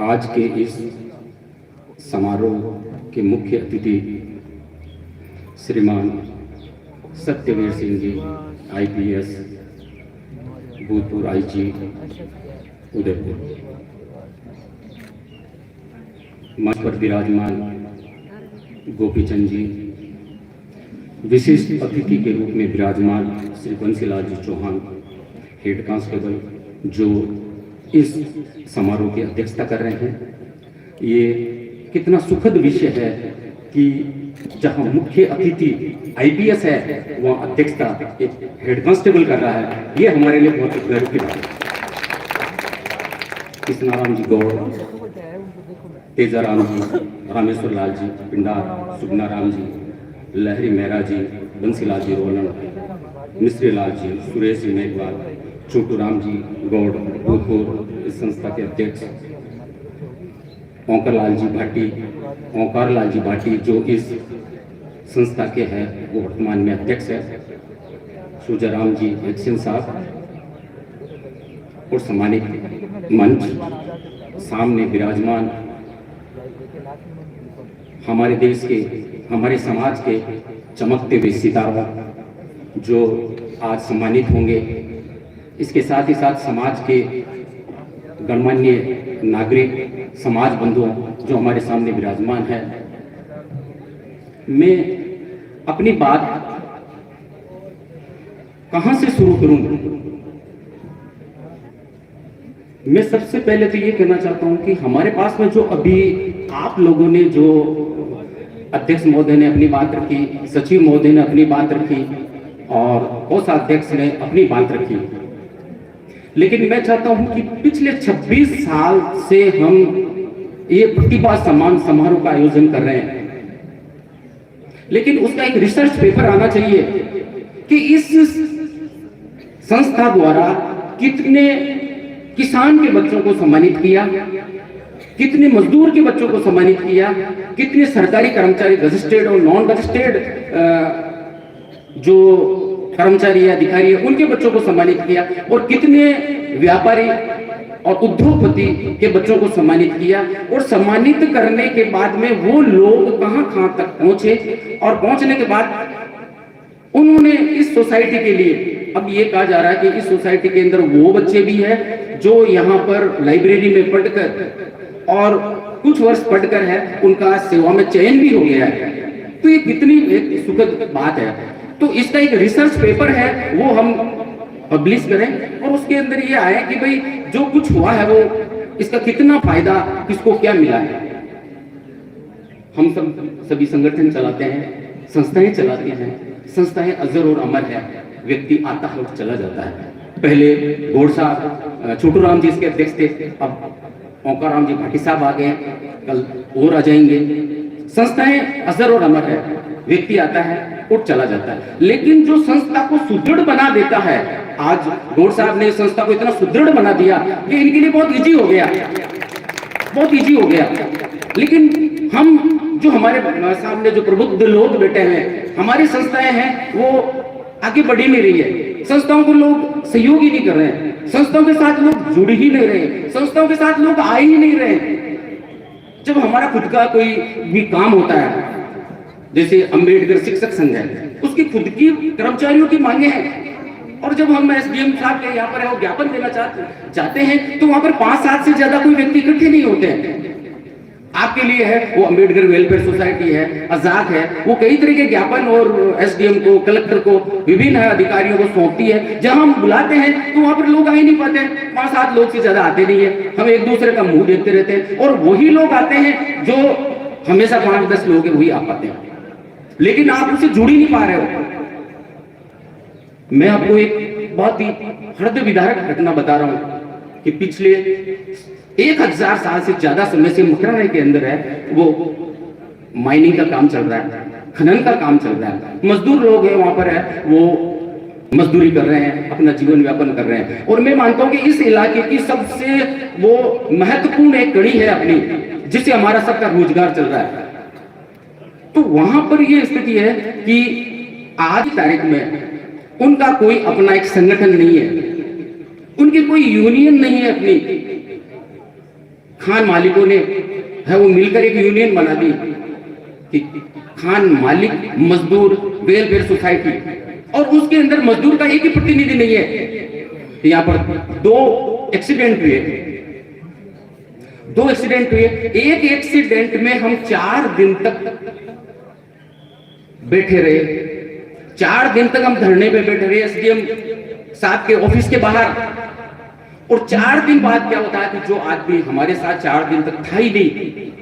आज के इस समारोह के मुख्य अतिथि श्रीमान सत्यवीर सिंह जी, IPS, भूतपूर्व IG उदयपुर, मंच पर विराजमान गोपीचंद जी, विशिष्ट अतिथि के रूप में विराजमान श्री बंसीलाल जी चौहान, हेड कांस्टेबल, जो इस समारोह की अध्यक्षता कर रहे हैं। ये कितना सुखद विषय है कि जहां मुख्य अतिथि IPS है, वहां अध्यक्षता एक हेड कांस्टेबल कर रहा है। ये हमारे लिए बहुत गर्व की बात है। कृष्णाराम जी गौड़, तेजाराम जी, रामेश्वर लाल जी पिंडार, सुगना राम जी, लहरी मेहरा जी, बंसीलाल जी रोलन, मिश्री लाल जी, सुरेश जी मेघवाल, छोटू राम जी गौड़, भूतपूर्व इस संस्था के अध्यक्ष, ओंकार लाल जी भाटी जो इस संस्था के हैं, वो वर्तमान में अध्यक्ष है, सुजाराम जी एक्शन साहब, और सम्मानित मंच सामने विराजमान हमारे देश के, हमारे समाज के चमकते हुए सितारों जो आज सम्मानित होंगे। इसके साथ ही साथ समाज के गणमान्य नागरिक, समाज बंधुओं जो हमारे सामने विराजमान है। मैं अपनी बात कहां से शुरू करूं? मैं सबसे पहले तो ये कहना चाहता हूं कि हमारे पास में जो अभी आप लोगों ने, जो अध्यक्ष महोदय ने अपनी बात रखी, सचिव महोदय ने अपनी बात रखी और कोषाध्यक्ष ने अपनी बात रखी, लेकिन मैं चाहता हूं कि पिछले 26 साल से हम ये प्रतिभा सम्मान समारोह का आयोजन कर रहे हैं, लेकिन उसका एक रिसर्च पेपर आना चाहिए कि इस संस्था द्वारा कितने किसान के बच्चों को सम्मानित किया, कितने मजदूर के बच्चों को सम्मानित किया, कितने सरकारी कर्मचारी गजेटेड और नॉन गजेटेड जो कर्मचारी या अधिकारी है उनके बच्चों को सम्मानित किया, और कितने व्यापारी और उद्योगपति के बच्चों को सम्मानित किया। और सम्मानित करने के बाद में वो लोग कहां तक पहुंचे, और पहुंचने के बाद उन्होंने इस सोसाइटी के लिए, अब ये कहा जा रहा है कि इस सोसाइटी के अंदर वो बच्चे भी हैं जो यहाँ पर लाइब्रेरी में पढ़कर और कुछ वर्ष पढ़कर है, उनका सेवा में चयन भी हो गया है। तो ये कितनी एक सुखद बात है। तो इसका एक रिसर्च पेपर है, वो हम पब्लिश करें और उसके अंदर ये आए कि भाई जो कुछ हुआ है वो इसका कितना फायदा, किसको क्या मिला है। हम सभी संगठन चलाते हैं, संस्थाएं चलाते हैं, संस्थाएं अजर और अमर है, व्यक्ति आता है और चला जाता है। पहले गौड़ साहब, छोटू राम जी इसके अध्यक्ष थे, अब ओंकार राम जी भाटी साहब आ गए, कल और आ जाएंगे। संस्थाएं अजर और अमर है, व्यक्ति आता है और चला जाता है, लेकिन जो संस्था को सुदृढ़ बना देता है, आज गौड़ साहब ने संस्था को इतना सुदृढ़ बना दिया कि इनके लिए बहुत इजी हो गया, बहुत इजी हो गया। लेकिन हम जो हमारे सामने जो प्रबुद्ध लोग बैठे हैं, हमारी संस्थाएं हैं, वो आगे बढ़ ही नहीं रही है। संस्थाओं को लोग सहयोग ही नहीं कर रहे हैं, संस्थाओं के साथ लोग जुड़ ही नहीं रहे, संस्थाओं के साथ लोग आ ही नहीं रहे। जब हमारा खुद का कोई भी काम होता है, जैसे अंबेडकर शिक्षक संघ है, उसकी खुद की कर्मचारियों की मांगे हैं, और जब हम SDM साहब के यहाँ पर है वो ज्ञापन देना चाहते हैं, तो वहां पर 5-7 से ज्यादा कोई व्यक्ति इकट्ठे नहीं होते हैं। आपके लिए है वो अंबेडकर वेलफेयर सोसाइटी है, आजाद है, वो कई तरह के ज्ञापन और SDM को, कलेक्टर को, विभिन्न अधिकारियों को सौंपती है। जहां हम बुलाते हैं तो वहां पर लोग आ ही नहीं पाते, 5-7 लोग से ज्यादा आते नहीं है। हम एक दूसरे का मुंह देखते रहते हैं, और वही लोग आते हैं जो हमेशा 5-10 लोग हैं, वही आ पाते हैं, लेकिन आप उससे जुड़ ही नहीं पा रहे हो। मैं आपको एक बहुत ही हृदय विदारक घटना बता रहा हूं कि पिछले 1000 साल से ज्यादा समय से मुकराने के अंदर है वो माइनिंग का काम चल रहा है, खनन का काम चल रहा है। मजदूर लोग हैं वहां पर है, वो मजदूरी कर रहे हैं, अपना जीवन यापन कर रहे हैं। और मैं मानता हूं कि इस इलाके की सबसे वो महत्वपूर्ण एक कड़ी है अपनी, जिससे हमारा सबका रोजगार चल रहा है। तो वहां पर ये स्थिति है कि आज की तारीख में उनका कोई अपना एक संगठन नहीं है, उनकी कोई यूनियन नहीं है अपनी। खान मालिकों ने है वो मिलकर एक यूनियन बना दी कि खान मालिक मजदूर वेलफेयर सोसाइटी, और उसके अंदर मजदूर का एक ही प्रतिनिधि नहीं है। यहाँ पर दो एक्सीडेंट हुए। एक एक्सीडेंट में हम 4 दिन तक बैठे रहे, 4 दिन तक हम धरने पे बैठे रहे एसडीएम साहब के ऑफिस के बाहर। और 4 दिन बाद क्या होता है कि जो आदमी हमारे साथ 4 दिन तक था ही नहीं,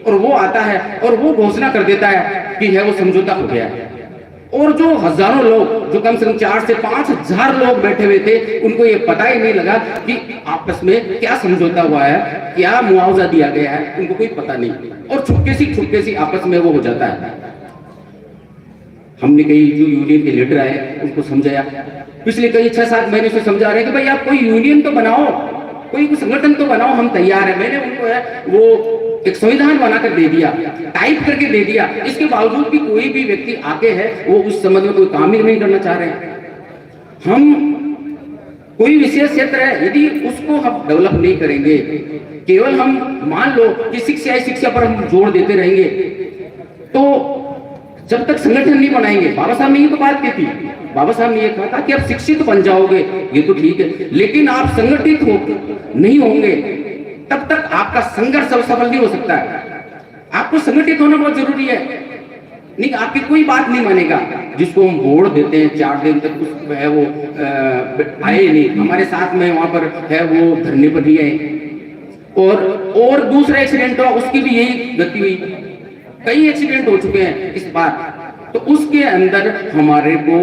और वो आता है और वो घोषणा कर देता है कि है वो समझौता हो गया है। और जो हजारों लोग, जो कम से कम 4 से 5 हजार लोग बैठे हुए थे, उनको ये पता ही नहीं लगा कि आपस में क्या समझौता हुआ है, क्या मुआवजा दिया गया है, उनको कोई पता नहीं। और छुपके सी आपस में वो हो जाता है। हमने कई जो यूनियन के लीडर आए उनको समझाया, पिछले कई 6-7 महीने से समझा रहे हैं कि भाई आप कोई यूनियन तो बनाओ, कोई संगठन तो बनाओ, हम तैयार है। मैंने उनको है वो एक संविधान बनाकर दे दिया, टाइप करके दे दिया। इसके बावजूद भी कोई भी व्यक्ति आके है वो उस संबंध में कोई काम ही नहीं करना चाह रहे हैं। हम कोई विशेष क्षेत्र है, यदि उसको हम डेवलप नहीं करेंगे, केवल हम मान लो कि शिक्षा पर हम जोर देते रहेंगे, तो जब तक संगठन नहीं बनाएंगे, बाबा साहब ने ये तो बात की थी, बाबा साहब ने ये कहा था कि आप शिक्षित बन जाओगे, ये तो ठीक है, लेकिन आप संगठित नहीं होंगे तब तक आपका संघर्ष सफल नहीं हो सकता है। आपको संगठित होना बहुत जरूरी है। नहीं, आपकी कोई बात नहीं मानेगा। जिसको हम वोट देते हैं 4 दिन तक उस है वो आए नहीं, हमारे साथ में वहां पर है वो धरने पर नहीं आए। और दूसरा एक्सीडेंट हुआ, उसकी भी यही गति हुई। कई एक्सीडेंट हो चुके हैं इस बार, तो उसके अंदर हमारे को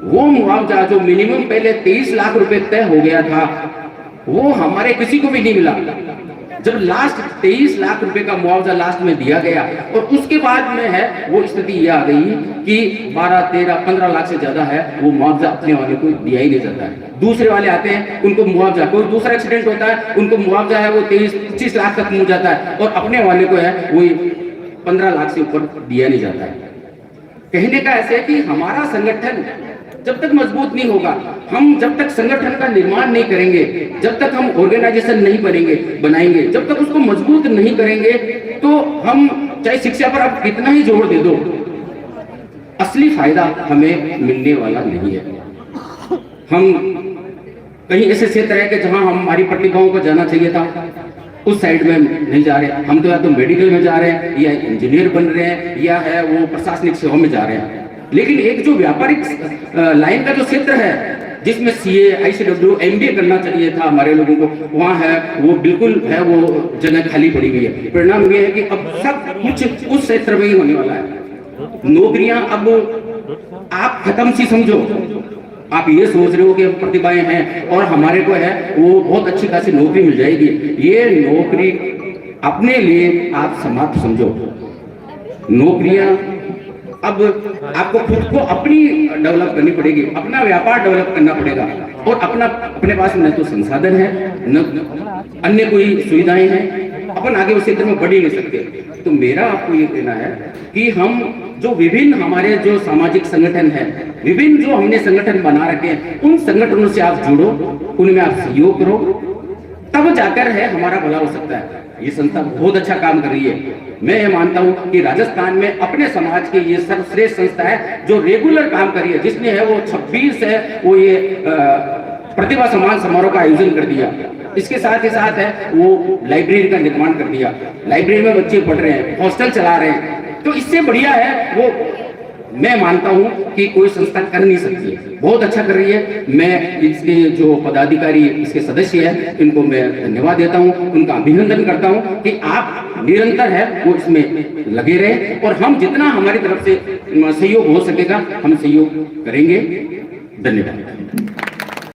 वो मुआवजा जो मिनिमम पहले 23 लाख रुपए तय हो गया था, वो हमारे किसी को भी नहीं मिला। जब लास्ट 23 लाख रुपए का मुआवजा लास्ट में दिया गया, और उसके बाद में है वो स्थिति ये आ गई कि 12, 13, 15 लाख से ज्यादा है वो मुआवजा अपने वाले को दिया ही नहीं जाता है। दूसरे वाले आते हैं उनको मुआवजा, कोई दूसरा एक्सीडेंट होता है उनको मुआवजा है वो 23-25 लाख तक पहुंच जाता है, और अपने वाले को है वो 15 लाख से ऊपर दिया नहीं जाता है। कहने का ऐसे है कि हमारा संगठन जब तक मजबूत नहीं होगा, हम जब तक संगठन का निर्माण नहीं करेंगे, जब तक हम ऑर्गेनाइजेशन नहीं बनाएंगे, जब तक उसको मजबूत नहीं करेंगे, तो हम चाहे शिक्षा पर आप कितना ही जोर दे दो, असली फायदा हमें मिलने वाला नहीं है। हम कहीं ऐसे क्षेत्र है कि जहां हमारी प्रतिभाओं को जाना चाहिए था, उस साइड में नहीं जा रहे। हम तो या तो मेडिकल में जा रहे हैं, या इंजीनियर बन रहे हैं, या है वो प्रशासनिक सेवा में जा रहे हैं। लेकिन एक जो व्यापारिक लाइन का जो क्षेत्र है, जिसमें सीए, ICW, MBA करना चाहिए था हमारे लोगों को, वहाँ है वो बिल्कुल है वो जगह खाली पड़ी हुई है। परिणाम ये है कि अब सब कुछ उस क्षेत्र में ही होने वाला है। नौकरियां अब आप खत्म सी समझो। आप ये सोच रहे हो कि प्रतिभाएं हैं और हमारे को है वो बहुत अच्छी खासी नौकरी मिल जाएगी, ये नौकरी अपने लिए आप समाप्त समझो। नौकरियां अब आपको खुद को अपनी डेवलप करनी पड़ेगी, अपना व्यापार डेवलप करना पड़ेगा, और अपने पास न तो संसाधन है, न अन्य कोई सुविधाएं हैं, अपन आगे उस क्षेत्र में बढ़ ही नहीं सकते। तो मेरा आपको ये कहना है कि हम जो विभिन्न हमारे जो सामाजिक संगठन है, विभिन्न जो हमने संगठन बना रखे हैं, उन संगठनों से आप जुड़ो, उनमें आप सहयोग करो, तब जाकर है हमारा भला हो सकता है। ये संस्था बहुत अच्छा काम कर रही है। मैं ये मानता हूं कि राजस्थान में अपने समाज की ये सर्वश्रेष्ठ संस्था है जो रेगुलर काम कर रही है, जिसने है वो 26 है वो ये प्रतिभा सम्मान समारोह का आयोजन कर दिया। इसके साथ ही साथ है वो लाइब्रेरी का निर्माण कर दिया, लाइब्रेरी में बच्चे पढ़ रहे हैं, हॉस्टल चला रहे हैं। तो इससे बढ़िया है वो मैं मानता हूं कि कोई संस्था कर नहीं सकती, बहुत अच्छा कर रही है। मैं इसके जो पदाधिकारी, इसके सदस्य हैं, इनको मैं धन्यवाद देता हूं, उनका अभिनंदन करता हूं कि आप निरंतर है वो इसमें लगे रहे, और हम जितना हमारी तरफ से सहयोग हो सकेगा हम सहयोग करेंगे। धन्यवाद।